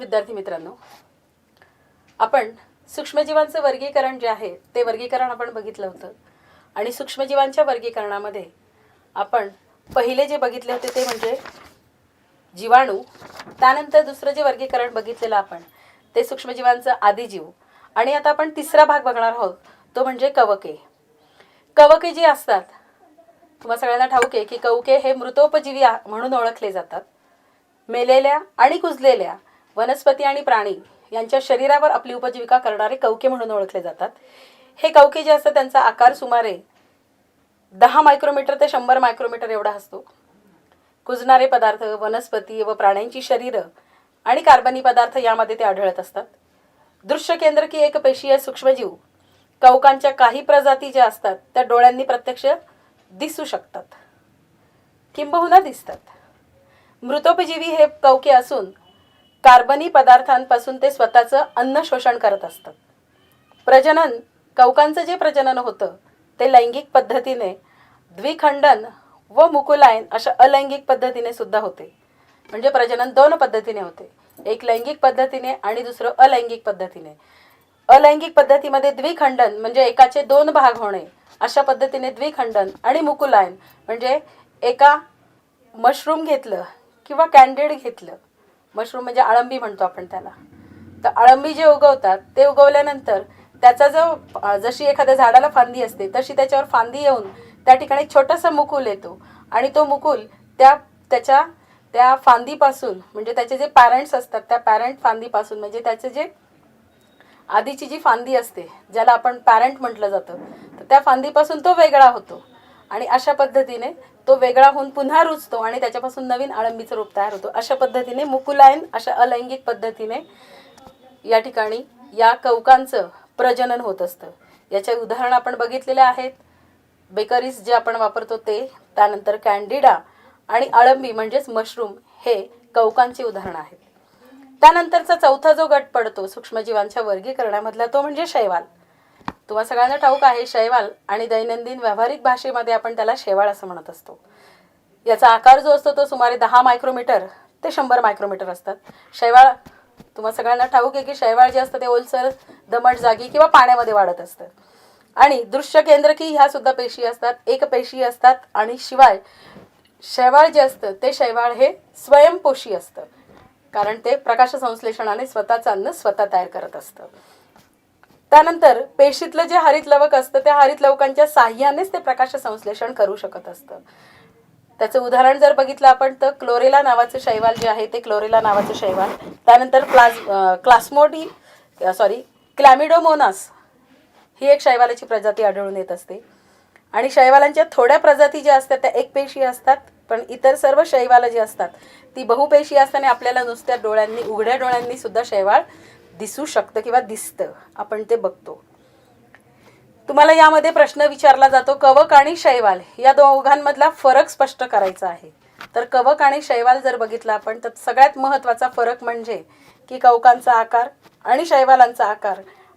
विद्यार्थी मित्रांनो, आपण सूक्ष्मजीवांचं वर्गीकरण जे आहे ते वर्गीकरण आपण बघितलं होतं आणि सूक्ष्मजीवांच्या वर्गीकरणामध्ये आपण पहिले जे बघितले होते ते म्हणजे जीवाणू. त्यानंतर दुसरं जे वर्गीकरण बघितलेलं आपण ते सूक्ष्मजीवांचं आदिजीव आणि आता आपण तिसरा भाग बघणार आहोत तो म्हणजे कवके. कवके जी असतात, तुम्हाला सगळ्यांना ठाऊक आहे की कवके हे मृतोपजीवी म्हणून ओळखले जातात. मेलेल्या आणि कुजलेल्या वनस्पती आणि प्राणी यांच्या शरीरावर आपली उपजीविका करणारे कवके म्हणून ओळखले जातात. हे कवके जे असतात त्यांचा आकार सुमारे 10 मायक्रोमीटर ते 100 मायक्रोमीटर एवढा असतो. कुजणारे पदार्थ, वनस्पती व प्राण्यांची शरीरं आणि कार्बनी पदार्थ यामध्ये ते आढळत असतात. दृश्य केंद्रकी एकपेशीय सूक्ष्मजीव कवकांच्या काही प्रजाती ज्या असतात त्या डोळ्यांनी प्रत्यक्ष दिसू शकतात किंबहुना दिसतात. मृतोपजीवी हे कवके असून कार्बनी पदार्थांपासून ते स्वतःचं अन्न शोषण करत असतात. प्रजनन, कवकांचं जे प्रजनन होतं ते लैंगिक पद्धतीने, द्विखंडन व मुकुलायन अशा अलैंगिक पद्धतीने सुद्धा होते. म्हणजे प्रजनन 2 पद्धतीने होते, एक लैंगिक पद्धतीने आणि दुसरं अलैंगिक पद्धतीने. अलैंगिक पद्धतीमध्ये द्विखंडन म्हणजे एकाचे 2 भाग होणे, अशा पद्धतीने द्विखंडन, आणि मुकुलायन म्हणजे एका मशरूम घेतलं किंवा कॅन्डिड घेतलं, मशरूम म्हणजे अळंबी म्हणतो आपण त्याला, तर अळंबी जे उगवतात ते उगवल्यानंतर त्याचा जो जशी एखाद्या झाडाला फांदी असते तशी त्याच्यावर फांदी येऊन त्या ठिकाणी छोटासा मुकुल येतो आणि तो मुकुल त्या फांदीपासून म्हणजे त्याचे जे पॅरेंट्स असतात त्या पॅरेंट फांदीपासून म्हणजे त्याचे जे आधीची जी फांदी असते ज्याला आपण पॅरेंट म्हटलं जातं तर त्या फांदीपासून तो वेगळा होतो आणि अशा पद्धतीने तो वेगळा होऊन पुन्हा रुजतो आणि त्याच्यापासून नवीन अळंबीचं रूप तयार होतो. अशा पद्धतीने मुकुलायन अशा अलैंगिक पद्धतीने या ठिकाणी या कवकांचं प्रजनन होत असतं. याचे उदाहरण आपण बघितलेले आहेत. बेकरीज जे आपण वापरतो ते, त्यानंतर कॅन्डिडा आणि अळंबी म्हणजेच मशरूम हे कवकांचे उदाहरण आहेत. त्यानंतरचा चौथा जो गट पडतो सूक्ष्मजीवांच्या वर्गीकरणामधला तो म्हणजे शैवाल. तुम्हाला सगळ्यांना ठाऊक आहे शैवाल, आणि दैनंदिन व्यावहारिक भाषेमध्ये आपण त्याला शेवाळ असं म्हणत असतो. याचा आकार जो असतो तो सुमारे 10 मायक्रोमीटर ते 100 मायक्रोमीटर असतात. शैवाळ, तुम्हाला सगळ्यांना ठाऊक आहे की शैवाळ जे असतं ते ओलसर दमट जागी किंवा पाण्यामध्ये वाढत असतं. आणि दृश्य केंद्रकी ह्या सुद्धा पेशी असतात, एकपेशी असतात. आणि शिवाय शैवाळ जे असतं ते शैवाळ हे स्वयंपोषी असतं, कारण ते प्रकाश संश्लेषणाने स्वतःचं अन्न स्वतः तयार करत असतं. त्यानंतर पेशीतलं जे हरित लवक असतं त्या हरित लवकांच्या साह्यानेच ते प्रकाश संश्लेषण करू शकत असतं. त्याचं उदाहरण जर बघितलं आपण तर क्लोरेला नावाचं शैवाल जे आहे ते क्लोरेला नावाचं शैवाल. त्यानंतर क्लॅमिडोमोनास ही एक शैवालाची प्रजाती आढळून येत असते. आणि शैवालांच्या थोड्या प्रजाती ज्या असतात त्या एकपेशी असतात, पण इतर सर्व शैवाल जी असतात ती बहुपेशी असताना आपल्याला नुसत्या डोळ्यांनी, उघड्या डोळ्यांनी सुद्धा शैवाल दिसू शकतं किंवा दिसतं, आपण ते बघतो. तुम्हाला यामध्ये प्रश्न विचारला जातो कवक आणि शैवाल या दोघांमधला फरक स्पष्ट करायचा आहे. तर कवक आणि शैवाल जर बघितला आपण तर सगळ्यात महत्त्वाचा फरक म्हणजे की कवकांचा आकार आणि शैवालांचा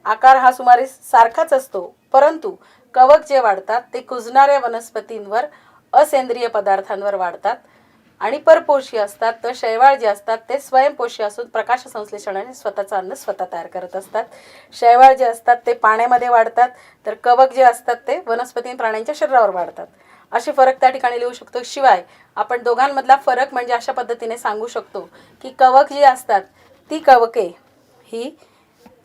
आकार हा सुमारे सारखाच असतो, परंतु कवक जे वाढतात ते कुजणाऱ्या वनस्पतींवर, असेंद्रिय पदार्थांवर वाढतात आणि परपोषी असतात. तर शैवाळ जे असतात ते स्वयंपोषी असून प्रकाश संश्लेषणाने स्वतःचं अन्न स्वतः तयार करत असतात. शैवाळ जे असतात ते पाण्यामध्ये वाढतात, तर कवक जे असतात ते वनस्पती आणि प्राण्यांच्या शरीरावर वाढतात. असे फरक त्या ठिकाणी लिहू शकतो. शिवाय आपण दोघांमधला फरक म्हणजे अशा पद्धतीने सांगू शकतो की कवक जी असतात ती कवके ही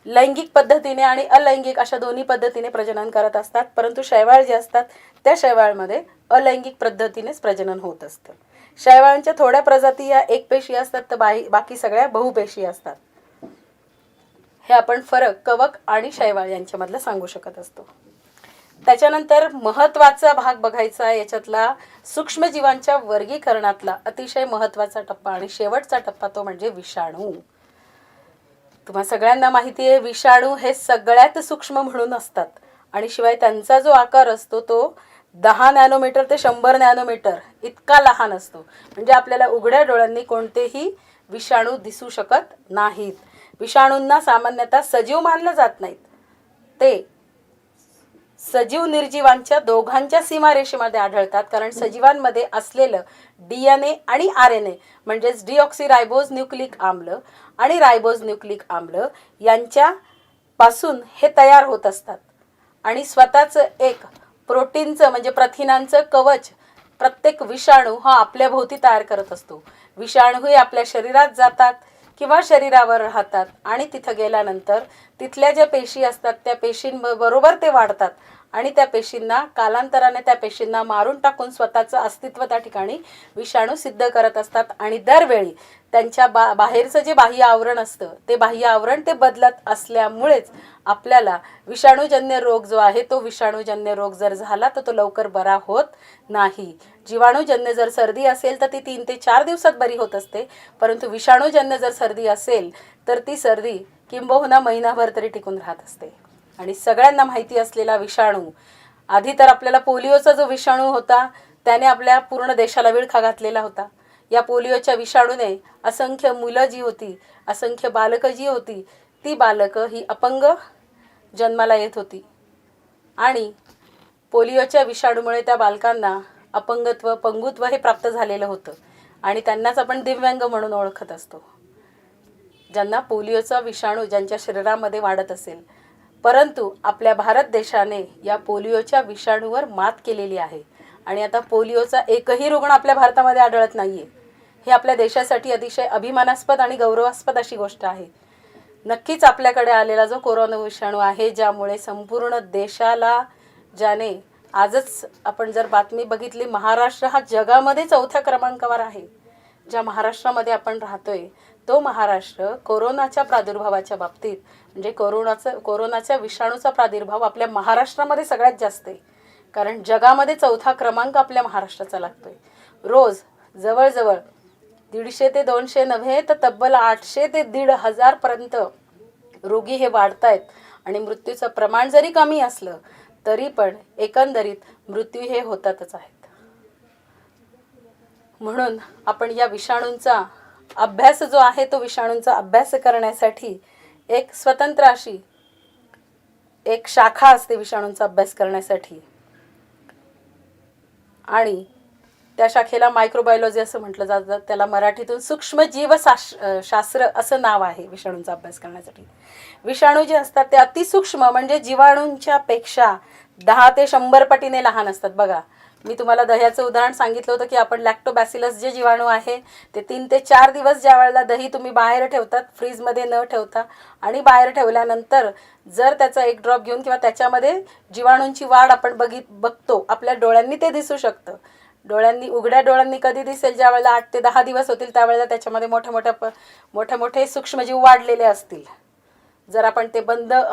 लैंगिक पद्धतीने आणि अलैंगिक अशा दोन्ही पद्धतीने प्रजनन करत असतात, परंतु शैवाळ जे असतात त्या शैवाळमध्ये अलैंगिक पद्धतीनेच प्रजनन होत असतं. शैवाळांच्या थोड्या प्रजाती या एकपेशी असतात तर बाकी सगळ्या बहुपेशी असतात. हे आपण फरक कवक आणि शैवाळ यांच्यामधला सांगू शकत असतो. त्याच्यानंतर महत्त्वाचा भाग बघायचा आहे याच्यातला सूक्ष्मजीवांच्या वर्गीकरणातला अतिशय महत्त्वाचा टप्पा आणि शेवटचा टप्पा तो म्हणजे विषाणू. तुम्हाला सगळ्यांना माहिती आहे विषाणू हे सगळ्यात सूक्ष्म म्हणून असतात आणि शिवाय त्यांचा जो आकार असतो तो 10 नॅनोमीटर ते 100 नॅनोमीटर इतका लहान असतो. म्हणजे आपल्याला उघड्या डोळ्यांनी कोणतेही विषाणू दिसू शकत नाहीत. विषाणूंना सामान्यतः सजीव मानलं जात नाहीत, ते सजीव निर्जीवांच्या दोघांच्या सीमारेषेमध्ये आढळतात. कारण सजीवांमध्ये असलेलं DNA आणि RNA म्हणजेच डिऑक्सिरायबोज न्यूक्लिक आम्ल आणि रायबोज न्यूक्लिक आम्ल यांच्यापासून हे तयार होत असतात. आणि स्वतःचं एक प्रोटीनचं म्हणजे प्रथिनांचं कवच प्रत्येक विषाणू हा आपल्याभोवती तयार करत असतो. विषाणू हे आपल्या शरीरात जातात किंवा शरीरावर राहतात आणि तिथं गेल्यानंतर तिथल्या ज्या पेशी असतात त्या पेशींबरोबर ते वाढतात आणि त्या पेशींना कालांतराने त्या पेशींना मारून टाकून स्वतःचं अस्तित्व त्या ठिकाणी विषाणू सिद्ध करत असतात. आणि दरवेळी त्यांच्या बाहेरचं जे बाह्य आवरण असतं ते बाह्य आवरण ते बदलत असल्यामुळेच आपल्याला विषाणूजन्य रोग जो आहे तो विषाणूजन्य रोग जर झाला तर तो लवकर बरा होत नाही. जीवाणूजन्य जर सर्दी असेल तर ती 3 ते 4 दिवसात बरी होत असते, परंतु विषाणूजन्य जर सर्दी असेल तर ती सर्दी किंबहुना महिनाभर तरी टिकून राहत असते. आणि सगळ्यांना माहिती असलेला विषाणू, आधी तर आपल्याला पोलिओचा जो विषाणू होता त्याने आपल्या पूर्ण देशाला विळखा घातलेला होता. या पोलिओच्या विषाणूने असंख्य मुलं जी होती, असंख्य बालकं जी होती, ती बालकं ही अपंग जन्माला येत होती. आणि पोलिओच्या विषाणूमुळे त्या बालकांना अपंगत्व, पंगुत्व हे प्राप्त झालेलं होतं आणि त्यांनाच आपण दिव्यांग म्हणून ओळखत असतो, ज्यांना पोलिओचा विषाणू ज्यांच्या शरीरामध्ये वाढत असेल. परंतु आपल्या भारत देशाने या पोलिओच्या विषाणूवर मात केलेली आहे आणि आता पोलिओचा एकही रुग्ण आपल्या भारतामध्ये आढळत नाही आहे. हे आपल्या देशासाठी अतिशय अभिमानास्पद आणि गौरवास्पद अशी गोष्ट आहे. नक्कीच आपल्याकडे आलेला जो कोरोना विषाणू आहे, ज्यामुळे संपूर्ण देशाला, ज्याने आजच आपण जर बातमी बघितली, महाराष्ट्र हा जगामध्ये 4थ्या क्रमांकावर आहे. ज्या महाराष्ट्रामध्ये आपण राहतोय तो महाराष्ट्र कोरोनाच्या प्रादुर्भावाच्या बाबतीत म्हणजे कोरोनाच्या विषाणूचा प्रादुर्भाव आपल्या महाराष्ट्रामध्ये सगळ्यात जास्त आहे. कारण जगामध्ये 4था क्रमांक आपल्या महाराष्ट्राचा लागतोय. रोज जवळजवळ 150 ते 200 नव्हे तर तब्बल 800 ते 1,500 पर्यंत रोगी हे वाढत आहेत. आणि मृत्यूचं प्रमाण जरी कमी असलं तरी पण एकंदरीत मृत्यू हे होतातच आहेत. म्हणून आपण या विषाणूंचा अभ्यास जो आहे तो विषाणूंचा अभ्यास करण्यासाठी एक स्वतंत्र अशी एक शाखा असते विषाणूंचा अभ्यास करण्यासाठी. आणि त्या शाखेला मायक्रोबायोलॉजी असं म्हटलं जातं. त्याला मराठीतून सूक्ष्मजीवशास्त्र असं नाव आहे विषाणूंचा अभ्यास करण्यासाठी. विषाणू जे असतात ते अतिसूक्ष्म म्हणजे जीवाणूंच्या पेक्षा 10 ते 100 पटीने लहान असतात. बघा, मी तुम्हाला दह्याचं उदाहरण सांगितलं होतं की आपण लॅक्टोबॅसिलस जे जीवाणू आहे ते 3 ते 4 दिवस ज्या वेळेला दही तुम्ही बाहेर ठेवतात, फ्रीजमध्ये न ठेवता, आणि बाहेर ठेवल्यानंतर जर त्याचा एक ड्रॉप घेऊन किंवा त्याच्यामध्ये जीवाणूंची वाढ आपण बघतो, आपल्या डोळ्यांनी ते दिसू शकतं. उघड्या डोळ्यांनी कधी दिसेल, ज्या वेळेला 8 ते 10 दिवस होतील त्यावेळेला त्याच्यामध्ये मोठे सूक्ष्मजीव वाढलेले असतील. जर आपण ते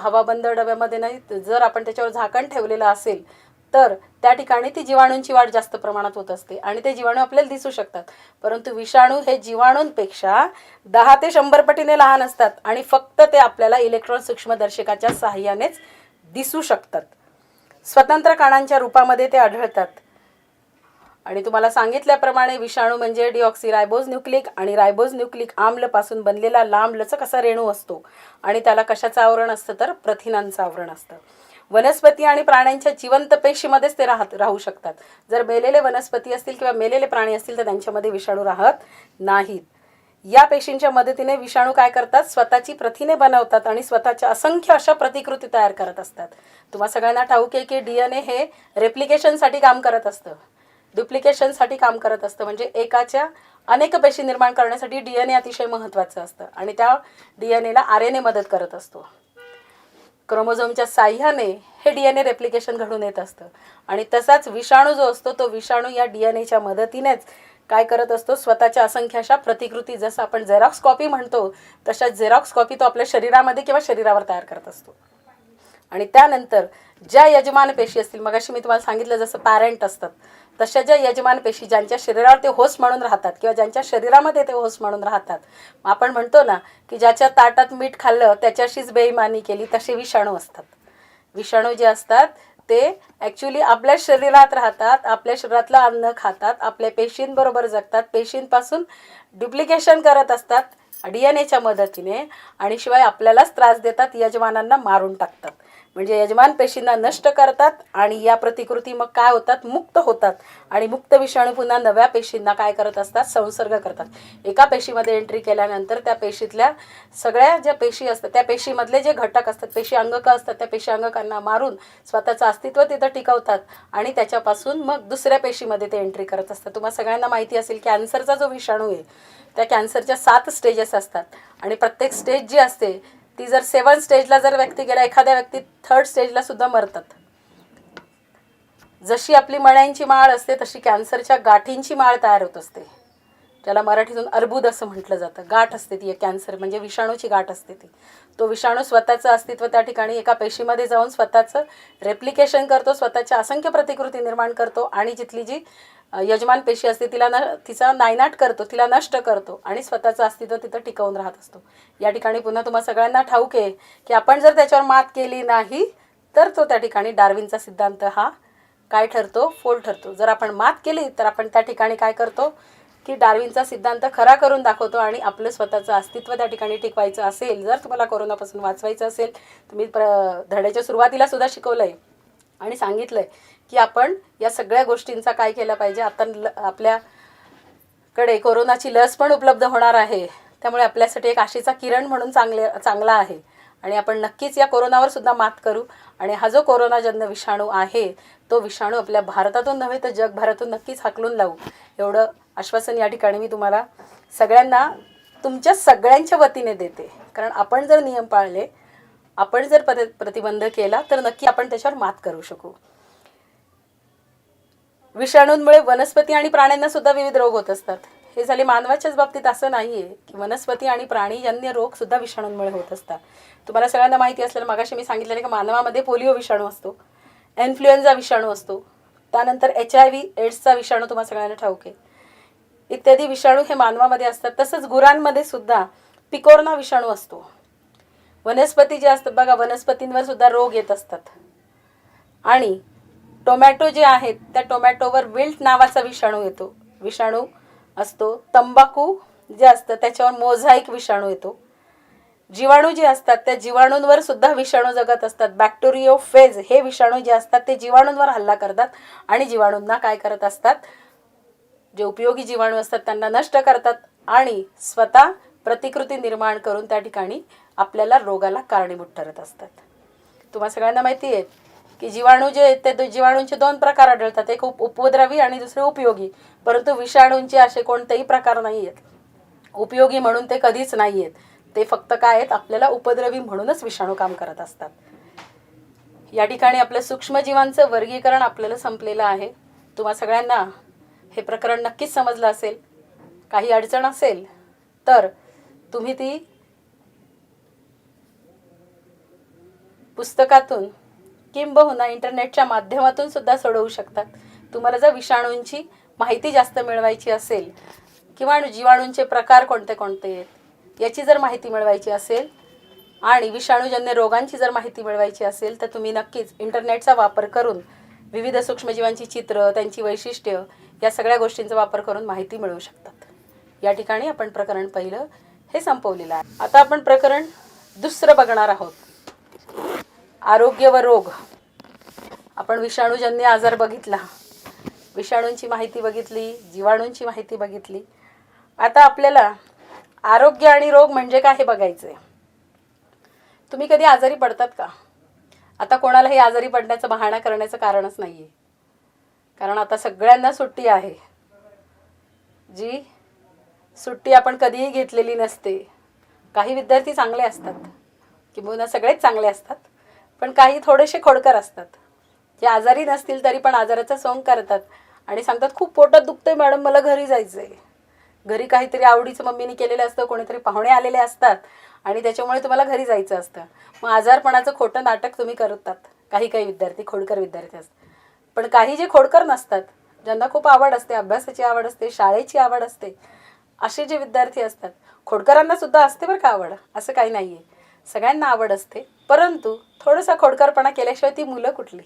हवाबंद डब्यामध्ये नाही, जर आपण त्याच्यावर झाकण ठेवलेलं असेल तर त्या ठिकाणी ती जीवाणूंची वाढ जास्त प्रमाणात होत असते आणि ते जीवाणू आपल्याला दिसू शकतात. परंतु विषाणू हे जीवाणूंपेक्षा 10 ते 100 पटीने लहान असतात आणि फक्त ते आपल्याला इलेक्ट्रॉन सूक्ष्मदर्शकाच्या सहाय्यानेच दिसू शकतात. स्वतंत्र कणांच्या रूपामध्ये ते आढळतात. आणि तुम्हाला सांगितल्याप्रमाणे विषाणू म्हणजे डिऑक्सिरायबोज न्यूक्लिक आणि रायबोज न्यूक्लिक आम्ल पासून बनलेला लांब लचक असा रेणू असतो आणि त्याला कशाचं आवरण असतं तर प्रथिनांचं आवरण असतं. वनस्पती आणि प्राण्यांच्या जिवंत पेशीमध्येच ते राहू शकतात. जर मेलेले वनस्पती असतील किंवा मेलेले प्राणी असतील तर त्यांच्यामध्ये विषाणू राहत नाहीत. या पेशींच्या मदतीने विषाणू काय करतात, स्वतःची प्रथिने बनवतात आणि स्वतःच्या असंख्य अशा प्रतिकृती तयार करत असतात. तुम्हा सगळ्यांना ठाऊक आहे की DNA हे रेप्लिकेशनसाठी काम करत असतं, डुप्लिकेशनसाठी काम करत असतं. म्हणजे एकाच्या अनेक पेशी निर्माण करण्यासाठी DNA अतिशय महत्त्वाचं असतं आणि त्या DNAला RNA मदत करत असतो. क्रोमोझोमच्या साह्याने हे DNA रेप्लिकेशन घडून येत असतं. आणि तसाच विषाणू जो असतो तो विषाणू या DNAच्या मदतीनेच काय करत असतो, स्वतःच्या असंख्य अशा प्रतिकृती, जसं आपण झेरॉक्स कॉपी म्हणतो तशा झेरॉक्स कॉपी तो आपल्या शरीरामध्ये किंवा शरीरावर तयार करत असतो. आणि त्यानंतर ज्या यजमान पेशी असतील, मगाशी मी तुम्हाला सांगितलं जसं पॅरेंट असतात, तशा ज्या यजमान पेशी ज्यांच्या शरीरावर ते होस्ट म्हणून राहतात किंवा ज्यांच्या शरीरामध्ये ते होस्ट म्हणून राहतात, आपण म्हणतो ना की ज्याच्या ताटात मीठ खाल्लं त्याच्याशीच बेईमानी केली, तसे विषाणू असतात. विषाणू जे असतात ते ॲक्च्युली आपल्या शरीरात राहतात, आपल्या शरीरातलं अन्न खातात, आपल्या पेशींबरोबर जगतात, पेशींपासून डुप्लिकेशन करत असतात DNAच्या मदतीने आणि शिवाय आपल्यालाच त्रास देतात, यजमानांना मारून टाकतात. म्हणजे यजमान पेशींना नष्ट करतात आणि या प्रतिकृती मग काय होतात, मुक्त होतात आणि मुक्त विषाणू पुन्हा नव्या पेशींना काय करत असतात, संसर्ग करतात. एका पेशीमध्ये एंट्री केल्यानंतर त्या पेशीतल्या सगळ्या ज्या पेशी असतात त्या पेशीमधले जे घटक असतात, पेशी अंगकं असतात, त्या पेशी अंगकांना मारून स्वतःचं अस्तित्व तिथं टिकवतात आणि त्याच्यापासून मग दुसऱ्या पेशीमध्ये ते एंट्री करत असतात. तुम्हाला सगळ्यांना माहिती असेल कॅन्सरचा जो विषाणू आहे त्या कॅन्सरच्या 7 स्टेजेस असतात आणि प्रत्येक स्टेज जी असते ती जर 7 स्टेजला जर व्यक्ती गेला, एखाद्या व्यक्ती 3rd स्टेजला सुद्धा मरतात. जशी आपली मण्यांची माळ असते तशी कॅन्सरच्या गाठींची माळ तयार होत असते, ज्याला मराठीतून अर्बुद असं म्हटलं जातं. गाठ असते ती, कॅन्सर म्हणजे विषाणूची गाठ असते ती. तो विषाणू स्वतःचं अस्तित्व त्या ठिकाणी एका पेशीमध्ये जाऊन स्वतःचं रेप्लिकेशन करतो, स्वतःच्या असंख्य प्रतिकृती निर्माण करतो आणि जिथली जी यजमान पेशी असते तिचा नायनाट करतो, तिला नष्ट करतो आणि स्वतःचं अस्तित्व तिथं टिकवून राहत असतो. या ठिकाणी पुन्हा तुम्हाला सगळ्यांना ठाऊक आहे की आपण जर त्याच्यावर मात केली नाही तर तो त्या ठिकाणी डार्विनचा सिद्धांत हा काय ठरतो, फोल ठरतो. जर आपण मात केली तर आपण त्या ठिकाणी काय करतो की डार्विनचा सिद्धांत खरा करून दाखवतो आणि आपलं स्वतःचं अस्तित्व त्या ठिकाणी टिकवायचं असेल, जर तुम्हाला कोरोनापासून वाचवायचं असेल, तुम्ही धड्याच्या सुरुवातीला सुद्धा शिकवलं आहे आणि सांगितलं आहे की आपण या सगळ्या गोष्टींचा काय केलं पाहिजे. आता आपल्याकडे कोरोनाची लस पण उपलब्ध होणार आहे, त्यामुळे आपल्यासाठी एक आशेचा किरण म्हणून चांगला आहे आणि आपण नक्कीच या कोरोनावर सुद्धा मात करू. आणि हा जो कोरोनाजन्य विषाणू आहे तो विषाणू आपल्या भारतातून नव्हे तर जगभरातून नक्कीच हाकलून लावू, एवढं आश्वासन या ठिकाणी मी तुम्हाला सगळ्यांना तुमच्या सगळ्यांच्या वतीने देते. कारण आपण जर नियम पाळले, आपण जर प्रतिबंध केला तर नक्की आपण त्याच्यावर मात करू शकू. विषाणूंमुळे वनस्पती आणि प्राण्यांना सुद्धा विविध रोग होत असतात. हे झाले मानवाच्याच बाबतीत, असं नाही आहे की वनस्पती आणि प्राणीजन्य रोग सुद्धा विषाणूंमुळे होत असतात. तुम्हाला सगळ्यांना माहिती असलेलं मगाशी मी सांगितलेलं की मानवामध्ये पोलिओ विषाणू असतो, इन्फ्लुएन्झा विषाणू असतो, त्यानंतर HIV एड्सचा विषाणू तुम्हाला सगळ्यांना ठाऊक आहे, इत्यादी विषाणू हे मानवामध्ये असतात. तसंच गुरांमध्ये सुद्धा पिकोरना विषाणू असतो. वनस्पती जे असतात बघा, वनस्पतींवर सुद्धा रोग येत असतात. आणि टोमॅटो जे आहेत त्या टोमॅटोवर विल्ट नावाचा विषाणू असतो. तंबाखू जे असतं त्याच्यावर मोझाईक विषाणू येतो. जीवाणू जे असतात त्या जीवाणूंवर सुद्धा विषाणू जगत असतात. बॅक्टेरियोफेज हे विषाणू जे असतात ते जीवाणूंवर हल्ला करतात आणि जीवाणूंना काय करत असतात, जे उपयोगी जीवाणू असतात त्यांना नष्ट करतात आणि स्वतः प्रतिकृती निर्माण करून त्या ठिकाणी आपल्याला रोगाला कारणीभूत ठरत असतात. तुम्हाला सगळ्यांना माहिती आहे की जीवाणू जे आहेत ते जीवाणूंचे 2 प्रकार आढळतात, एक उपद्रवी आणि दुसरे उपयोगी. परंतु विषाणूंचे असे कोणतेही प्रकार नाही आहेत उपयोगी म्हणून, ते कधीच नाही आहेत. ते फक्त काय आहेत, आपल्याला उपद्रवी म्हणूनच विषाणू काम करत असतात. या ठिकाणी आपलं सूक्ष्मजीवांचं वर्गीकरण आपल्याला संपलेलं आहे. तुम्हा सगळ्यांना हे प्रकरण नक्कीच समजलं असेल. काही अडचण असेल तर तुम्ही ती पुस्तकातून किंबहुना इंटरनेटच्या माध्यमातून सुद्धा सोडवू शकतात. तुम्हाला जर विषाणूंची माहिती जास्त मिळवायची असेल किंवा जीवाणूंचे प्रकार कोणते कोणते आहेत याची जर माहिती मिळवायची असेल आणि विषाणूजन्य रोगांची जर माहिती मिळवायची असेल तर तुम्ही नक्कीच इंटरनेटचा वापर करून विविध सूक्ष्मजीवांची चित्र, त्यांची वैशिष्ट्य या सगळ्या गोष्टींचा वापर करून माहिती मिळवू शकतात. या ठिकाणी आपण प्रकरण पहिलं हे संपवलेलं आहे. आता आपण प्रकरण दुसरं बघणार आहोत, आरोग्य व रोग. आपण विषाणूजन्य आजार बघितला, विषाणूंची माहिती बघितली, जीवाणूंची माहिती बघितली. आता आपल्याला आरोग्य आणि रोग म्हणजे काय हे बघायचं आहे. तुम्ही कधी आजारी पडतात का? आता कोणालाही आजारी पडण्याचं बहाणा करण्याचं कारणच नाही आहे, कारण आता सगळ्यांना सुट्टी आहे. जी सुट्टी आपण कधीही घेतलेली नसते. काही विद्यार्थी चांगले असतात किंवा सगळेच चांगले असतात, पण काही थोडेसे खोडकर असतात जे आजारी नसतील तरी पण आजाराचा सोंग करतात आणि सांगतात खूप पोटात दुखतंय मॅडम, मला घरी जायचं आहे. घरी काहीतरी आवडीचं मम्मीने केलेलं असतं, कोणीतरी पाहुणे आलेले असतात आणि त्याच्यामुळे तुम्हाला घरी जायचं असतं. मग आजारपणाचं खोटं नाटक तुम्ही करतात. काही विद्यार्थी खोडकर विद्यार्थी असतात. पण काही जे खोडकर नसतात, ज्यांना खूप आवड असते, अभ्यासाची आवड असते, शाळेची आवड असते, असे जे विद्यार्थी असतात, खोडकरांना सुद्धा असते बरं का आवड, असं काही नाही आहे. सगळ्यांना आवड असते, परंतु थोडासा खोडकरपणा केल्याशिवाय ती मुलं कुठली.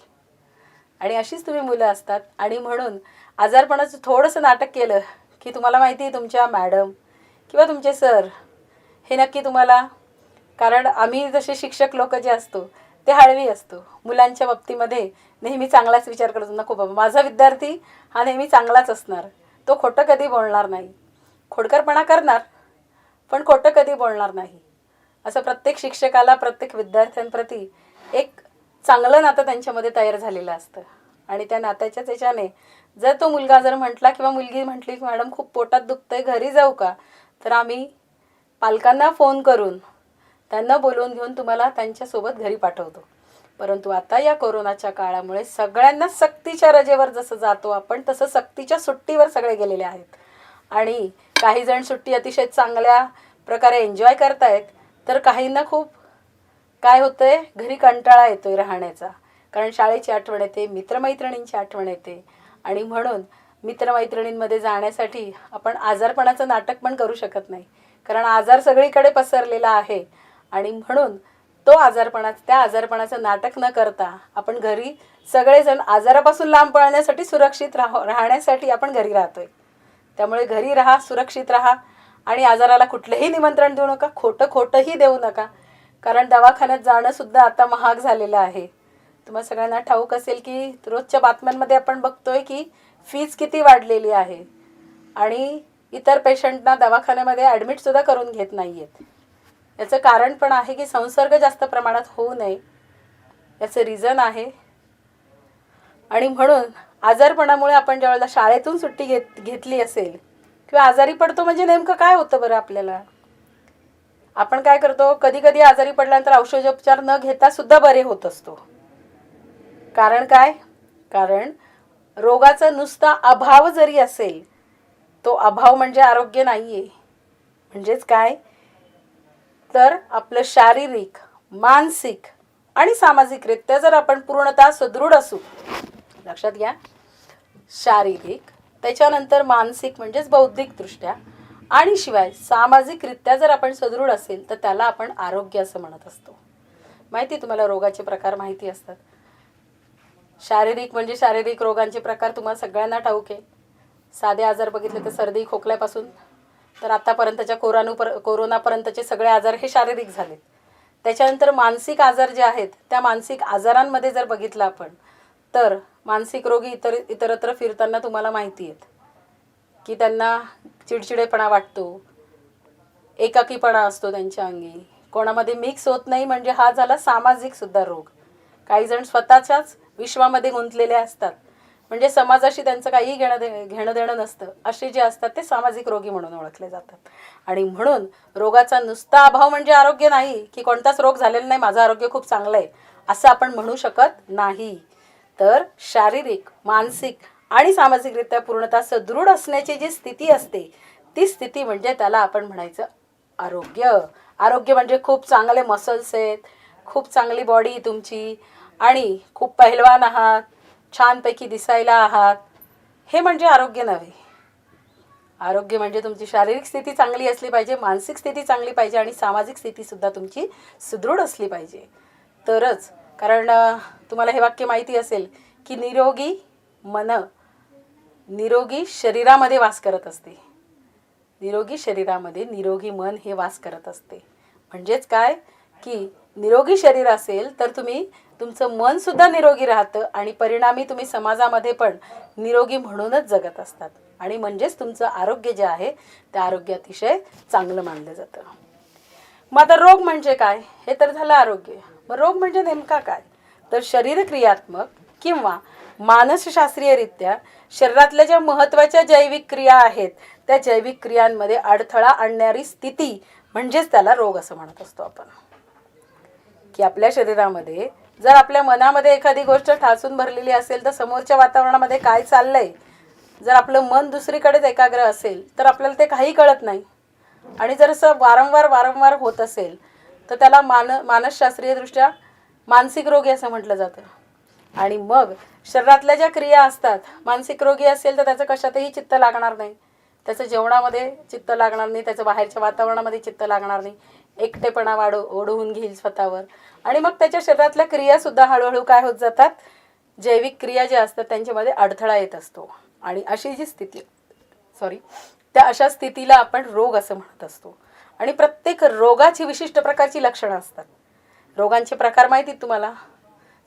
आणि अशीच तुम्ही मुलं असतात आणि म्हणून आजारपणाचं थोडंसं नाटक केलं की तुम्हाला माहिती आहे तुमच्या मॅडम किंवा तुमचे सर हे नक्की तुम्हाला, कारण आम्ही जसे शिक्षक लोक जे असतो ते हळवी असतो. मुलांच्या बाबतीमध्ये नेहमी चांगलाच विचार करतो, नको बाबा माझा विद्यार्थी हा नेहमी चांगलाच असणार, तो खोटं कधी बोलणार नाही, खोडकरपणा करणार पण खोटं कधी बोलणार नाही. असं प्रत्येक शिक्षकाला प्रत्येक विद्यार्थ्यांप्रती एक चांगलं नातं त्यांच्यामध्ये तयार झालेलं असतं. आणि त्या नात्याच्याच याच्याने जर तो मुलगा जर म्हटला किंवा मुलगी म्हटली की मॅडम खूप पोटात दुखतंय घरी जाऊ का, तर आम्ही पालकांना फोन करून त्यांना बोलवून घेऊन तुम्हाला त्यांच्यासोबत घरी पाठवतो. परंतु आता या कोरोनाच्या काळामुळे सगळ्यांना सक्तीच्या रजेवर जसं जातो आपण, तसं सक्तीच्या सुट्टीवर सगळे गेलेले आहेत. आणि काही जण सुट्टी अतिशय चांगल्या प्रकारे एन्जॉय करतायत, तर काहींना खूप काय होतंय, घरी कंटाळा येतोय राहण्याचा. कारण शाळेची आठवण येते, मित्रमैत्रिणींची आठवण येते. आणि म्हणून मित्रमैत्रिणींमध्ये जाण्यासाठी आपण आजारपणाचं नाटक पण करू शकत नाही, कारण आजार सगळीकडे पसरलेला आहे. आणि म्हणून त्या आजारपणाचं नाटक न करता आपण घरी सगळेजण आजारापासून लांब पळण्यासाठी सुरक्षित राहण्यासाठी आपण घरी राहतोय. त्यामुळे घरी राहा, सुरक्षित राहा आणि आजाराला कुठलंही निमंत्रण देऊ नका, खोटंही देऊ नका. कारण दवाखान्यात जाणंसुद्धा आता महाग झालेलं आहे. तुम्हाला सगळ्यांना ठाऊक असेल की रोजच्या बातम्यांमध्ये आपण बघतोय की फीज किती वाढलेली आहे आणि इतर पेशंटना दवाखान्यामध्ये ॲडमिटसुद्धा करून घेत नाही आहेत. याचं कारण पण आहे की संसर्ग जास्त प्रमाणात होऊ नये, याचं रिझन आहे. आणि म्हणून आजारपणामुळे आपण ज्यावेळेला शाळेतून सुट्टी घेतली असेल किंवा आजारी पडतो, म्हणजे नेमकं काय होतं बरं आपल्याला, आपण काय करतो, कधी कधी आजारी पडल्यानंतर औषधोपचार न घेता सुद्धा बरे होत असतो. कारण काय, कारण रोगाचा नुसता अभाव जरी असेल, तो अभाव म्हणजे आरोग्य नाही आहे. म्हणजेच काय, तर आपलं शारीरिक, मानसिक आणि सामाजिकरित्या जर आपण पूर्णतः सुदृढ असू, लक्षात घ्या, शारीरिक, त्याच्यानंतर मानसिक म्हणजेच बौद्धिकदृष्ट्या आणि शिवाय सामाजिकरित्या जर आपण सदृढ असेल, तर त्याला आपण आरोग्य असं म्हणत असतो. माहिती तुम्हाला रोगाचे प्रकार माहिती असतात. शारीरिक म्हणजे शारीरिक रोगांचे प्रकार तुम्हाला सगळ्यांना ठाऊक आहे. साधे आजार बघितले तर सर्दी खोकल्यापासून तर आतापर्यंतच्या कोरोनापर्यंतचे सगळे आजार हे शारीरिक झालेत. त्याच्यानंतर मानसिक आजार जे आहेत, त्या मानसिक आजारांमध्ये जर बघितलं आपण, तर मानसिक रोगी इतरत्र फिरताना तुम्हाला माहिती आहेत की त्यांना चिडचिडेपणा वाटतो, एकाकीपणा असतो त्यांच्या अंगी, कोणामध्ये मिक्स होत नाही, म्हणजे हा झाला सामाजिकसुद्धा रोग. काही जण स्वतःच्याच विश्वामध्ये गुंतलेले असतात, म्हणजे समाजाशी त्यांचं काही घेणं देणं नसतं. असे जे असतात ते सामाजिक रोगी म्हणून ओळखले जातात. आणि म्हणून रोगाचा नुसता अभाव म्हणजे आरोग्य नाही, की कोणताच रोग झालेला नाही, माझं आरोग्य खूप चांगलं आहे असं आपण म्हणू शकत नाही. तर शारीरिक, मानसिक आणि सामाजिकरित्या पूर्णतः सदृढ असण्याची जी स्थिती असते, ती स्थिती म्हणजे त्याला आपण म्हणायचं आरोग्य. आरोग्य म्हणजे खूप चांगले मसल्स आहेत, खूप चांगली बॉडी तुमची आणि खूप पहिलवान आहात, छानपैकी दिसायला आहात, हे म्हणजे आरोग्य नव्हे. आरोग्य म्हणजे तुमची शारीरिक स्थिती चांगली असली पाहिजे, मानसिक स्थिती चांगली पाहिजे आणि सामाजिक स्थितीसुद्धा तुमची सुदृढ असली पाहिजे तरच. कारण तुम्हाला हे वाक्य माहिती असेल की निरोगी मन निरोगी शरीरामध्ये वास करत असते, निरोगी शरीरामध्ये निरोगी मन हे वास करत असते. म्हणजेच काय की निरोगी शरीर असेल तर तुमचं मनसुद्धा निरोगी राहतं आणि परिणामी तुम्ही समाजामध्ये पण निरोगी म्हणूनच जगत असतात. आणि म्हणजेच तुमचं आरोग्य जे आहे ते आरोग्य अतिशय चांगलं मानलं जातं. मग आता रोग म्हणजे काय, हे तर झालं आरोग्य. मग रोग म्हणजे नेमका काय, तर शरीरक्रियात्मक किंवा मानसशास्त्रीयरित्या शरीरातल्या ज्या महत्त्वाच्या जैविक क्रिया आहेत, त्या जैविक क्रियांमध्ये अडथळा आणणारी स्थिती म्हणजेच त्याला रोग असं म्हणत असतो आपण. की आपल्या शरीरामध्ये जर आपल्या मनामध्ये एखादी गोष्ट ठासून भरलेली असेल, तर समोरच्या वातावरणामध्ये काय चाललंय, जर आपलं मन दुसरीकडेच एकाग्र असेल तर आपल्याला ते काही कळत नाही. आणि जर असं वारंवार होत असेल तर त्याला मानसशास्त्रीयदृष्ट्या मानसिक रोगी असं म्हटलं जातं. आणि मग शरीरातल्या ज्या क्रिया असतात, मानसिक रोगी असेल तर त्याचं कशातही चित्त लागणार नाही, त्याचं जेवणामध्ये चित्त लागणार नाही, त्याचं बाहेरच्या वातावरणामध्ये चित्त लागणार नाही, एकटेपणा ओढवून घेईल स्वतःवर. आणि मग त्याच्या शरीरातल्या क्रियासुद्धा हळूहळू काय होत जातात, जैविक क्रिया ज्या असतात त्यांच्यामध्ये अडथळा येत असतो. आणि अशी जी स्थिती त्या अशा स्थितीला आपण रोग असं म्हणत असतो. आणि प्रत्येक रोगाची विशिष्ट प्रकारची लक्षणं असतात. रोगांचे प्रकार माहिती आहेत तुम्हाला?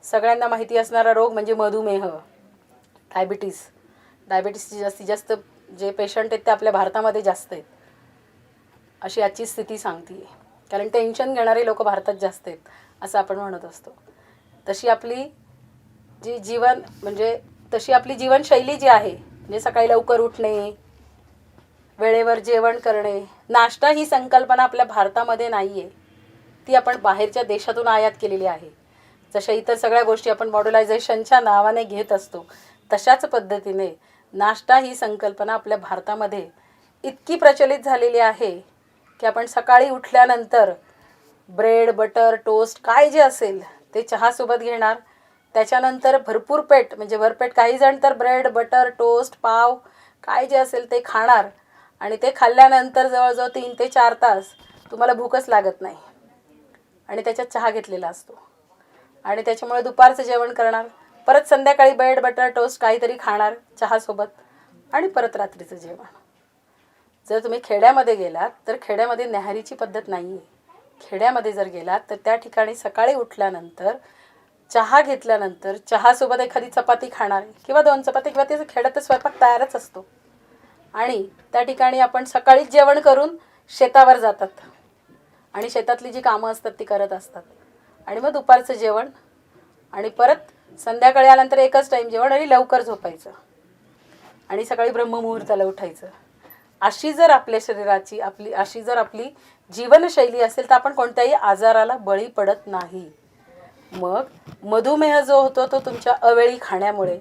सगळ्यांना माहिती असणारा रोग म्हणजे मधुमेह, डायबिटीसचे जास्तीत जास्त जे पेशंट आहेत ते आपल्या भारतामध्ये जास्त आहेत, अशी आजची स्थिती सांगते. कारण टेन्शन घेणारे लोक भारतात जास्त आहेत असं आपण म्हणत असतो. तशी आपली जीवनशैली जी आहे, म्हणजे सकाळी लवकर उठणे, वेळेवर जेवण करणे, नाश्ता ही संकल्पना आपल्या भारतामध्ये नाही आहे. ती आपण बाहेरच्या देशातून आयात केलेली आहे. जशा इतर सगळ्या गोष्टी आपण मॉड्युलायझेशनच्या नावाने घेत असतो, तशाच पद्धतीने नाश्ता ही संकल्पना आपल्या भारतामध्ये इतकी प्रचलित झालेली आहे की आपण सकाळी उठल्यानंतर ब्रेड, बटर, टोस्ट काय जे असेल ते चहासोबत घेणार. त्याच्यानंतर भरपूर पेट म्हणजे भरपेट, काही जण तर ब्रेड, बटर, टोस्ट, पाव काय जे असेल ते खाणार आणि ते खाल्ल्यानंतर जवळजवळ 3 ते 4 तास तुम्हाला भूकच लागत नाही आणि त्याच्यात चहा घेतलेला असतो. आणि त्याच्यामुळे दुपारचं जेवण करणार, परत संध्याकाळी ब्रेड, बटर, टोस्ट काहीतरी खाणार चहासोबत आणि परत रात्रीचं जेवण. जर तुम्ही खेड्यामध्ये गेलात तर खेड्यामध्ये न्याहारीची पद्धत नाही आहे. खेड्यामध्ये जर गेलात तर त्या ठिकाणी सकाळी उठल्यानंतर चहा घेतल्यानंतर चहासोबत एखादी चपाती खाणार किंवा 2 चपाती, किंवा त्याचं खेड्यात स्वयंपाक तयारच असतो. आणि त्या ठिकाणी आपण सकाळीच जेवण करून शेतावर जातात आणि शेतातली जी कामं असतात ती करत असतात आणि मग दुपारचं जेवण आणि परत संध्याकाळी आल्यानंतर एकच टाईम जेवण आणि लवकर झोपायचं आणि सकाळी ब्रह्ममुहूर्ताला उठायचं. अशी जर आपल्या शरीराची अशी जर आपली जीवनशैली असेल तर आपण कोणत्याही आजाराला बळी पडत नाही. मग मधुमेह जो होतो तो तुमच्या अवेळी खाण्यामुळे,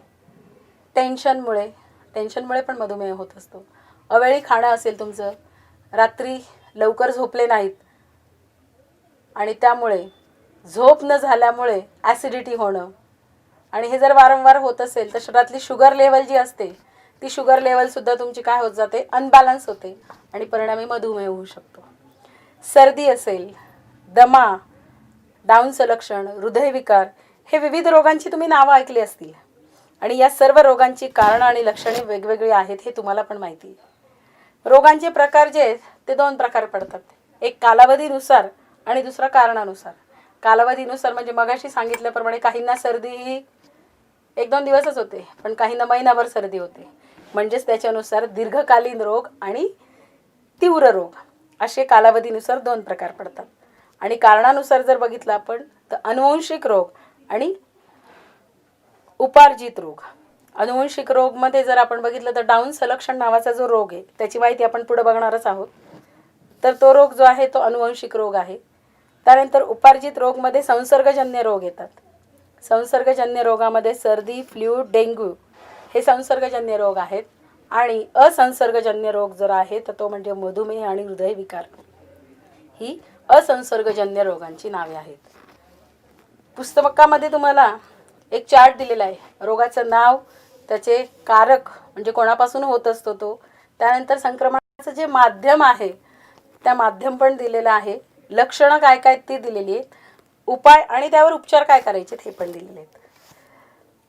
टेन्शनमुळे पण मधुमेह होत असतो. अवेळी खाणं असेल तुमचं, रात्री लवकर झोपले नाहीत आणि त्यामुळे झोप न झाल्यामुळे ॲसिडिटी होणं, आणि हे जर वारंवार होत असेल तर शरीरातली शुगर लेवल जी असते ती शुगर लेवलसुद्धा तुमची काय होत जाते, अनबॅलन्स होते आणि परिणामी मधुमेह होऊ शकतो. सर्दी असेल, दमा, डाऊनचं लक्षण, हृदयविकार, हे विविध रोगांची तुम्ही नावं ऐकली असतील आणि या सर्व रोगांची कारणं आणि लक्षणे वेगवेगळी आहेत हे तुम्हाला पण माहिती आहे. रोगांचे प्रकार जे आहेत ते 2 प्रकार पडतात, एक कालावधीनुसार आणि दुसरा कारणानुसार. कालावधीनुसार म्हणजे मगाशी सांगितल्याप्रमाणे काहींना सर्दी ही 1-2 दिवसच होते, पण काहींना महिनाभर सर्दी होते. म्हणजेच त्याच्यानुसार दीर्घकालीन रोग आणि तीव्र रोग असे कालावधीनुसार 2 प्रकार पडतात. आणि कारणानुसार जर बघितलं आपण तर अनुवंशिक रोग आणि उपार्जित रोग. अनुवंशिक रोगमध्ये जर आपण बघितलं तर डाऊन सलक्षण नावाचा जो रोग आहे त्याची माहिती आपण पुढे बघणारच आहोत. तर तो रोग जो आहे तो अनुवंशिक रोग आहे. त्यानंतर उपार्जित रोगमध्ये संसर्गजन्य रोग येतात. संसर्गजन्य रोगामध्ये सर्दी, फ्लू, डेंग्यू हे संसर्गजन्य रोग आहेत. आणि असंसर्गजन्य रोग जर आहे तर तो म्हणजे मधुमेह आणि हृदयविकार, ही असंसर्गजन्य रोगांची नावे आहेत. पुस्तकामध्ये तुम्हाला एक चार्ट दिलेला आहे, रोगाचं नाव, त्याचे कारक म्हणजे कोणापासून होत असतो तो, त्यानंतर संक्रमणाचं जे माध्यम आहे त्या माध्यम पण दिलेलं आहे, लक्षणं काय काय ती दिलेली आहेत, उपाय आणि त्यावर उपचार काय करायचे हे पण दिलेले आहेत.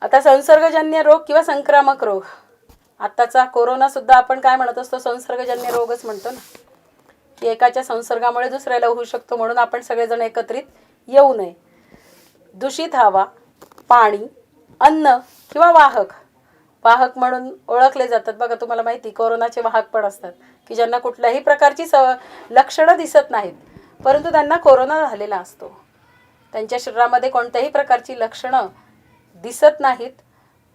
आता संसर्गजन्य रोग किंवा संक्रामक रोग, आत्ताचा कोरोनासुद्धा आपण काय म्हणत असतो, संसर्गजन्य रोगच म्हणतो ना, की एकाच्या संसर्गामुळे दुसऱ्याला होऊ शकतो, म्हणून आपण सगळेजण एकत्रित येऊ नये. दूषित हवा, पाणी, अन्न किंवा वाहक म्हणून ओळखले जातात. बघा तुम्हाला माहिती, कोरोनाचे वाहक पण असतात की ज्यांना कुठल्याही प्रकारची लक्षणं दिसत नाहीत परंतु त्यांना कोरोना झालेला असतो. त्यांच्या शरीरामध्ये कोणत्याही प्रकारची लक्षणं दिसत नाहीत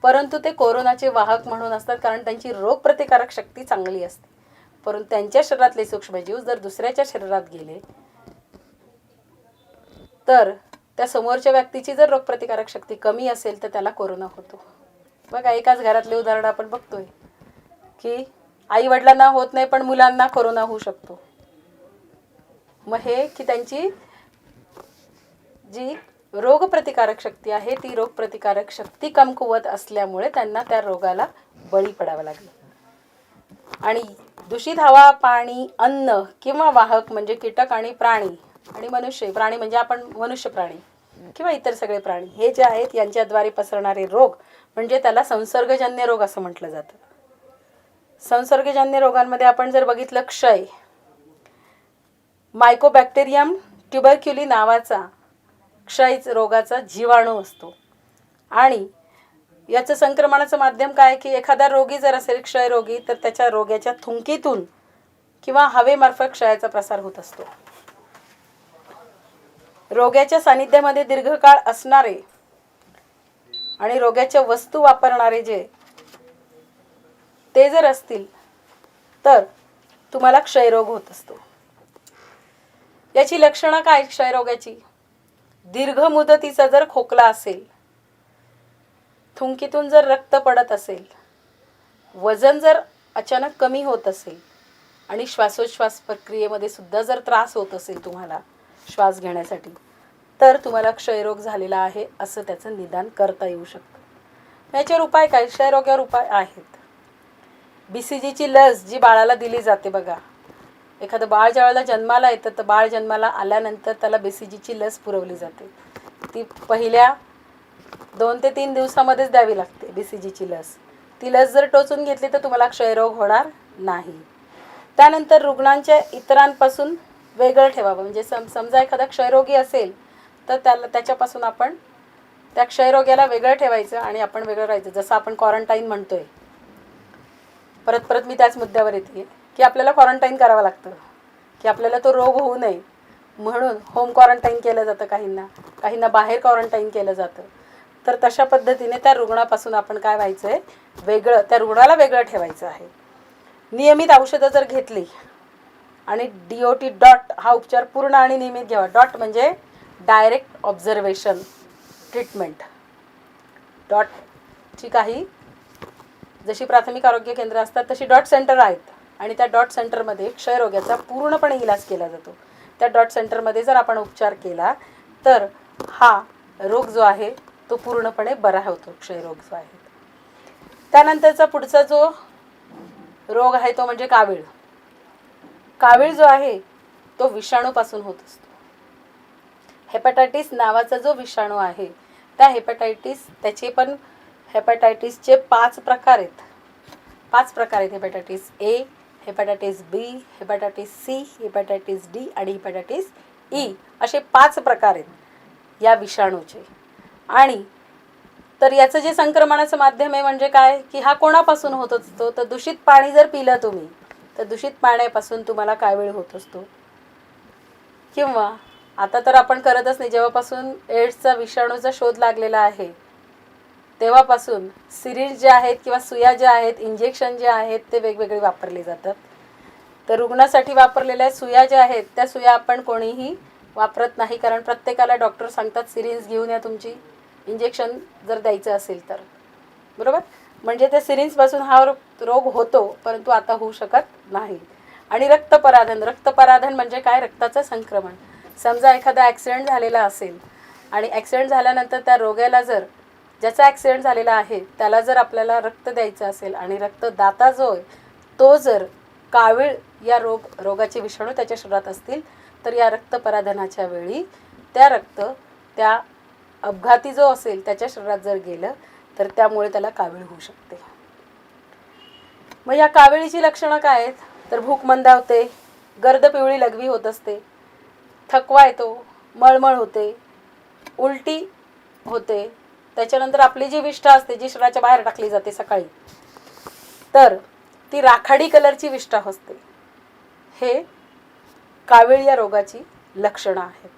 परंतु ते कोरोनाचे वाहक म्हणून असतात, कारण त्यांची रोगप्रतिकारक शक्ती चांगली असते. परंतु त्यांच्या शरीरातले सूक्ष्मजीव जर दुसऱ्याच्या शरीरात गेले तर त्या समोरच्या व्यक्तीची जर रोगप्रतिकारक शक्ती कमी असेल तर त्याला कोरोना होतो. बघा एकाच घरातले उदाहरण आपण बघतोय की आई वडिलांना होत नाही पण मुलांना कोरोना होऊ शकतो. मग हे की त्यांची जी रोगप्रतिकारक शक्ती आहे ती रोगप्रतिकारक शक्ती कमकुवत असल्यामुळे त्यांना त्या रोगाला बळी पडावं लागलं. आणि दूषित हवा, पाणी, अन्न किंवा वाहक म्हणजे कीटक आणि प्राणी आणि मनुष्य, प्राणी म्हणजे आपण मनुष्य प्राणी किंवा इतर सगळे प्राणी, हे जे आहेत यांच्याद्वारे पसरणारे रोग म्हणजे त्याला संसर्गजन्य रोग असं म्हटलं जातं. संसर्गजन्य रोगांमध्ये आपण जर बघितलं, क्षय, मायकोबॅक्टेरियम ट्युबरक्युली नावाचा क्षय रोगाचा जीवाणू असतो. आणि याचं संक्रमणाचं माध्यम काय की एखादा रोगी जर असेल क्षयरोगी तर त्याच्या रोग्याच्या थुंकीतून किंवा हवेमार्फत क्षयाचा प्रसार होत असतो. रोग्याच्या सानिध्यामध्ये दीर्घकाळ असणारे आणि रोग्याच्या वस्तू वापरणारे ते जर असतील तर तुम्हाला क्षयरोग होत असतो. याची लक्षणं काय क्षयरोगाची? दीर्घ मुदतीचा जर खोकला असेल, थुंकीतून जर रक्त पडत असेल, वजन जर अचानक कमी होत असेल आणि श्वासोच्छ्वास प्रक्रियेमध्ये सुद्धा जर त्रास होत असेल तुम्हाला श्वास घेण्यासाठी, तर तुम्हाला क्षयरोग झालेला आहे असं त्याचं निदान करता येऊ शकतं. याच्यावर उपाय काय? क्षयरोगावर उपाय आहेत. BCGची लस जी बाळाला दिली जाते बघा, एखादं बाळ ज्यावेळेला जन्माला येतं तर बाळ जन्माला आल्यानंतर त्याला BCGची लस पुरवली जाते. ती पहिल्या 2 ते 3 दिवसामध्येच द्यावी लागते BCGची लस. ती लस जर टोचून घेतली तर तुम्हाला क्षयरोग होणार नाही. त्यानंतर रुग्णांच्या इतरांपासून वेगळं ठेवावं. म्हणजे समजा एखादा क्षयरोगी असेल तर त्याच्यापासून आपण त्या क्षयरोग्याला वेगळं ठेवायचं आणि आपण वेगळं राहायचं. जसं आपण क्वारंटाईन म्हणतोय, परत मी त्याच मुद्द्यावर येते की आपल्याला क्वारंटाईन करावं लागतं की आपल्याला तो रोग होऊ नये म्हणून होम क्वारंटाईन केलं जातं. काहींना बाहेर क्वारंटाईन केलं जातं. तर तशा पद्धतीने त्या रुग्णापासून आपण काय व्हायचं आहे, वेगळं, त्या रुग्णाला वेगळं ठेवायचं आहे. नियमित औषधं जर घेतली आणि DOT डॉट हा उपचार पूर्ण आणि नियमित घ्यावा. डॉट म्हणजे डायरेक्ट ऑब्झर्वेशन ट्रीटमेंट. डॉटची काही जशी प्राथमिक आरोग्य केंद्र असतात तशी डॉट सेंटर आहेत आणि त्या डॉट सेंटरमध्ये क्षयरोगाचा पूर्णपणे इलाज केला जातो. त्या डॉट सेंटरमध्ये जर आपण उपचार केला तर हा रोग जो आहे तो पूर्णपणे बरा होतो, क्षयरोग जो आहे. त्यानंतरचा पुढचा जो रोग आहे तो म्हणजे कावीळ. कावीळ जो आहे तो विषाणूपासून होत असतो. हेपॅटायटिस नावाचा जो विषाणू आहे त्या त्याचे पण हेपॅटायटिसचे 5 प्रकार आहेत. 5 प्रकार आहेत. Hepatitis A, hepatitis B, hepatitis C, hepatitis D आणि हेपॅटायटिस E असे 5 प्रकार आहेत या विषाणूचे. आणि तर याचं जे संक्रमणाचं माध्यम आहे म्हणजे काय की हा कोणापासून होत असतो तर दूषित पाणी जर पिलं तुम्ही तर दूषित पाण्यापासून तुम्हाला कावीळ होत असतो. किंवा आता तर आपण करतच नाही, जेव्हापासून एड्सचा विषाणूचा शोध लागलेला आहे तेव्हापासून सिरिंज जे आहेत किंवा सुया ज्या आहेत, इंजेक्शन जे आहेत ते वेगवेगळे वापरले जातात. तर रुग्णासाठी वापरलेल्या सुया ज्या आहेत त्या सुया आपण कोणीही वापरत नाही, कारण प्रत्येकाला डॉक्टर सांगतात सिरिंज घेऊन या तुमची इंजेक्शन जर द्यायचं असेल तर, बरोबर. म्हणजे त्या सिरिंजपासून हा रोग होतो परंतु आता होऊ शकत नाही. आणि रक्तपराधन म्हणजे काय? रक्ताचं संक्रमण. समजा एखादा ॲक्सिडेंट झालेला असेल आणि ॲक्सिडेंट झाल्यानंतर त्या रोग्याला ज्याचा ॲक्सिडेंट झालेला आहे त्याला जर आपल्याला रक्त द्यायचं असेल आणि रक्तदाता जो आहे तो जर कावीळ या रोगाचे विषाणू त्याच्या शरीरात असतील तर या रक्तपराधनाच्या वेळी त्या अपघाती जो असेल त्याच्या शरीरात जर गेलं तर त्यामुळे त्याला कावीळ होऊ शकते. मग या काविळीची लक्षणं काय आहेत? तर भूक मंदावते, गर्द पिवळी लघवी होत असते, थकवा येतो, मळमळ होते, उलटी होते. त्याच्यानंतर आपली जी विष्ठा असते जी शरीराच्या बाहेर टाकली जाते सकाळी तर ती राखाडी कलरची विष्ठा असते. हे कावीळ या रोगाची लक्षणं आहेत.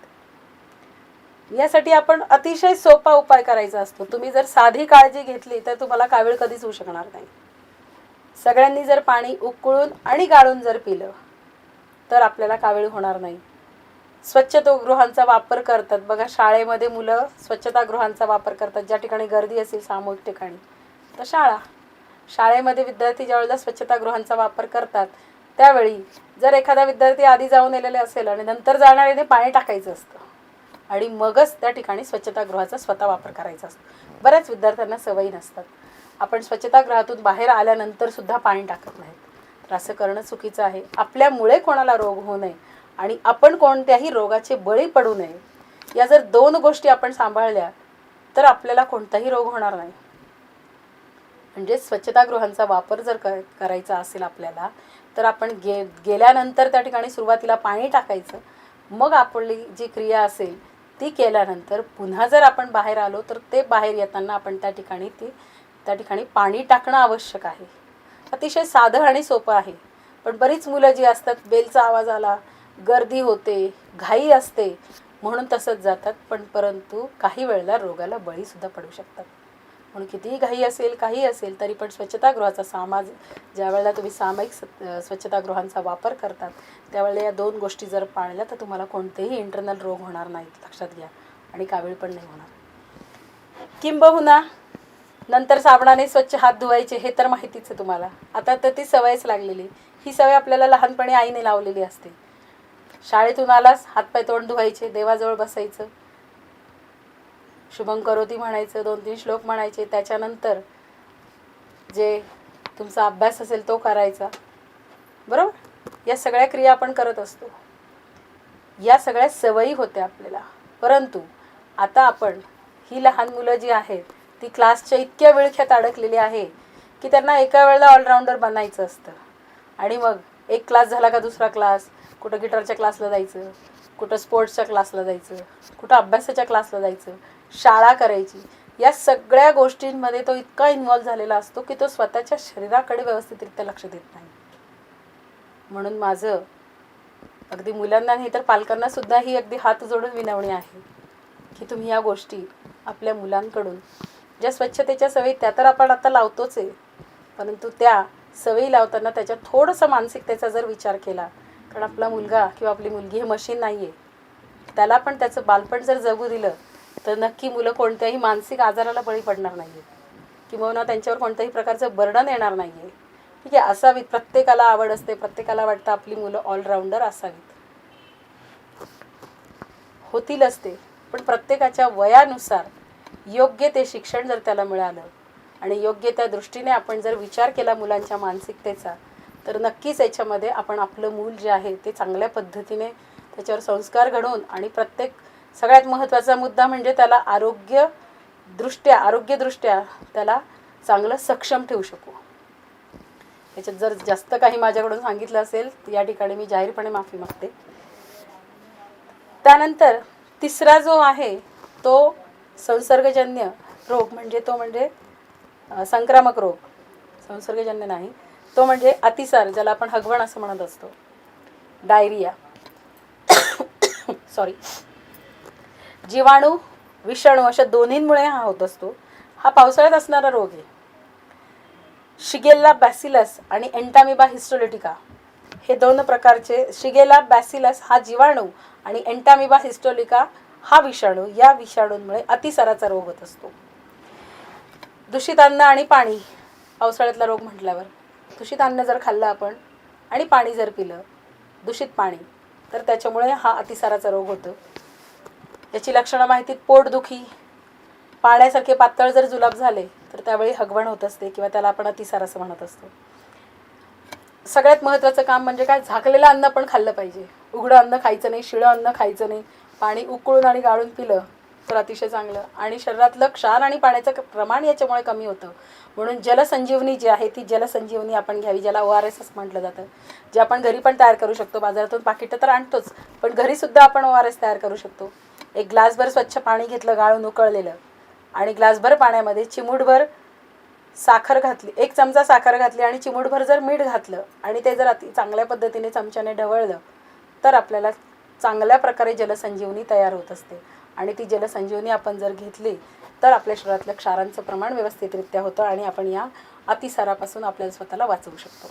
यासाठी आपण अतिशय सोपा उपाय करायचा असतो. तुम्ही जर साधी काळजी घेतली तर तुम्हाला कावीळ कधीच होऊ शकणार नाही. सगळ्यांनी जर पाणी उकळून आणि गाळून जर पिलं तर आपल्याला कावीळ होणार नाही. स्वच्छतागृहांचा वापर करतात बघा, शाळेमध्ये मुलं स्वच्छतागृहांचा वापर करतात. ज्या ठिकाणी गर्दी असेल सामूहिक ठिकाणी तर शाळेमध्ये विद्यार्थी ज्यावेळेला स्वच्छतागृहांचा वापर करतात त्यावेळी जर एखादा विद्यार्थी आधी जाऊन आलेले असेल आणि नंतर जाणाऱ्याने पाणी टाकायचं असतं आणि मगच त्या ठिकाणी स्वच्छतागृहाचा स्वतः वापर करायचा असतो. बऱ्याच विद्यार्थ्यांना सवयी नसतात. आपण स्वच्छतागृहातून बाहेर आल्यानंतर सुद्धा पाणी टाकत नाहीत. तर असं करणं चुकीचं आहे. आपल्यामुळे कोणाला रोग होऊ नये आणि आपण कोणत्याही रोगाचे बळी पडू नये, या जर 2 गोष्टी आपण सांभाळल्या तर आपल्याला कोणताही रोग होणार नाही. म्हणजे स्वच्छतागृहांचा वापर जर करायचा असेल आपल्याला तर आपण गेल्यानंतर त्या ठिकाणी सुरुवातीला पाणी टाकायचं, मग आपली जी क्रिया असेल ती केल्यानंतर पुन्हा जर आपण बाहेर आलो तर ते बाहेर येताना आपण त्या ठिकाणी पाणी टाकणं आवश्यक आहे. अतिशय साधं आणि सोपं आहे. पण बरीच मुलं जी असतात, बेलचा आवाज आला, गर्दी होते, घाई असते म्हणून तसंच जातात, पण परंतु काही वेळेला रोगाला बळीसुद्धा पडू शकतात. म्हणून कितीही घाई असेल, काही असेल तरी पण स्वच्छतागृहाचा ज्या वेळेला तुम्ही सामायिक स्वच्छतागृहांचा वापर करतात त्यावेळेला या 2 गोष्टी जर पाळल्या तर तुम्हाला कोणतेही इंटरनल रोग होणार नाहीत, लक्षात घ्या. आणि कावीळ पण नाही होणार. किंबहुना नंतर साबणाने स्वच्छ हात धुवायचे हे तर माहितीच आहे तुम्हाला. आता तर ती सवयच लागलेली. ही सवय आपल्याला लहानपणी आईने लावलेली असते. शाळेतून आलास, हातपाय तोंड धुवायचे, देवाजवळ बसायचं, शुभं करोती म्हणायचं, 2-3 श्लोक म्हणायचे, त्याच्यानंतर जे तुमचा अभ्यास असेल तो करायचा. बरोबर? या सगळ्या क्रिया आपण करत असतो. या सगळ्या सवयी होत्या आपल्याला. परंतु आता आपण ही लहान मुलं जी आहेत ती क्लासच्या इतक्या विळख्यात अडकलेली आहे की त्यांना एका वेळेला ऑलराऊंडर बनायचं असतं. आणि मग एक क्लास झाला का दुसरा क्लास, कुठं गिटारच्या क्लासला जायचं, कुठं स्पोर्ट्सच्या क्लासला जायचं, कुठं अभ्यासाच्या क्लासला जायचं, शाळा करायची. या सगळ्या गोष्टींमध्ये तो इतका इन्व्हॉल्व झालेला असतो की तो स्वतःच्या शरीराकडे व्यवस्थितरित्या लक्ष देत नाही. म्हणून माझं अगदी मुलांना नाही तर पालकांनासुद्धा ही अगदी हात जोडून विनवणी आहे की तुम्ही या गोष्टी आपल्या मुलांकडून, ज्या स्वच्छतेच्या सवयी त्या तर आपण आता लावतोच आहे, परंतु त्या सवयी लावताना त्याच्यात थोडंसं मानसिकतेचा जर विचार केला, कारण आपला मुलगा किंवा आपली मुलगी हे मशीन नाही आहे, त्याला पण त्याचं बालपण जर जगू दिलं तर नक्की मुलं कोणत्याही मानसिक आजाराला बळी पडणार नाही आहेत किंवा त्यांच्यावर कोणत्याही प्रकारचं बर्डन येणार नाही आहे. ठीक आहे, असावीत. प्रत्येकाला आवड असते, प्रत्येकाला वाटतं आपली मुलं ऑलराऊंडर असावीत, होतील असते. पण प्रत्येकाच्या वयानुसार योग्य ते शिक्षण जर त्याला मिळालं आणि योग्य त्या दृष्टीने आपण जर विचार केला मुलांच्या मानसिकतेचा, तर नक्कीच याच्यामध्ये आपण आपलं मूल जे आहे ते चांगल्या पद्धतीने त्याच्यावर संस्कार घडवून आणि सगळ्यात महत्त्वाचा मुद्दा म्हणजे त्याला आरोग्यदृष्ट्या त्याला चांगलं सक्षम ठेवू शकू. याच्यात जर जास्त काही माझ्याकडून सांगितलं असेल तर या ठिकाणी मी जाहीरपणे माफी मागते. त्यानंतर तिसरा जो आहे तो संसर्गजन्य रोग म्हणजे संक्रामक रोग. संसर्गजन्य नाही, तो म्हणजे अतिसार, ज्याला आपण हगवण असं म्हणत असतो, डायरिया. सॉरी, जीवाणू विषाणू अशा दोन्हींमुळे हा होत असतो. हा पावसाळ्यात असणारा रोग आहे. शिगेल्ला बॅसिलस आणि एंटामिबा हिस्टोलिटिका हे 2 प्रकारचे. शिगेला बॅसिलस हा जीवाणू आणि एंटामिबा हिस्टोलिका हा विषाणू, या विषाणूंमुळे अतिसाराचा रोग होत असतो. दूषित अन्न आणि पाणी, पावसाळ्यातला रोग म्हटल्यावर दूषित अन्न जर खाल्लं आपण आणि पाणी जर पिलं, दूषित पाणी, तर त्याच्यामुळे हा अतिसाराचा रोग होतो. याची लक्षणं माहितीत: पोटदुखी, पाण्यासारखे पातळ जर जुलाब झाले तर त्यावेळी हगवण होत असते किंवा त्याला आपण अतिसार असं म्हणत असतो. सगळ्यात महत्त्वाचं काम म्हणजे काय, झाकलेलं अन्न पण खाल्लं पाहिजे. उघडं अन्न खायचं नाही, शिळं अन्न खायचं नाही. पाणी उकळून आणि गाळून पिलं तर अतिशय चांगलं. आणि शरीरातलं क्षार आणि पाण्याचं प्रमाण याच्यामुळे कमी होतं. म्हणून जलसंजीवनी जी आहे ती जलसंजीवनी आपण घ्यावी, ज्याला ORS असं म्हटलं जातं, जे आपण घरी पण तयार करू शकतो. बाजारातून पाकिटं तर आणतोच, पण घरीसुद्धा आपण ORS तयार करू शकतो. एक ग्लासभर स्वच्छ पाणी घेतलं गाळून उकळलेलं, आणि ग्लासभर पाण्यामध्ये चिमूटभर साखर घातली, 1 चमचा साखर घातली आणि चिमूटभर जर मीठ घातलं आणि ते जर चांगल्या पद्धतीने चमच्याने ढवळलं तर आपल्याला चांगल्या प्रकारे जलसंजीवनी तयार होत असते. आणि ती जलसंजीवनी आपण जर घेतली तर आपल्या शरीरातलं क्षारांचं प्रमाण व्यवस्थितरित्या होतं आणि आपण या अतिसारापासून आपल्याला स्वतःला वाचवू शकतो.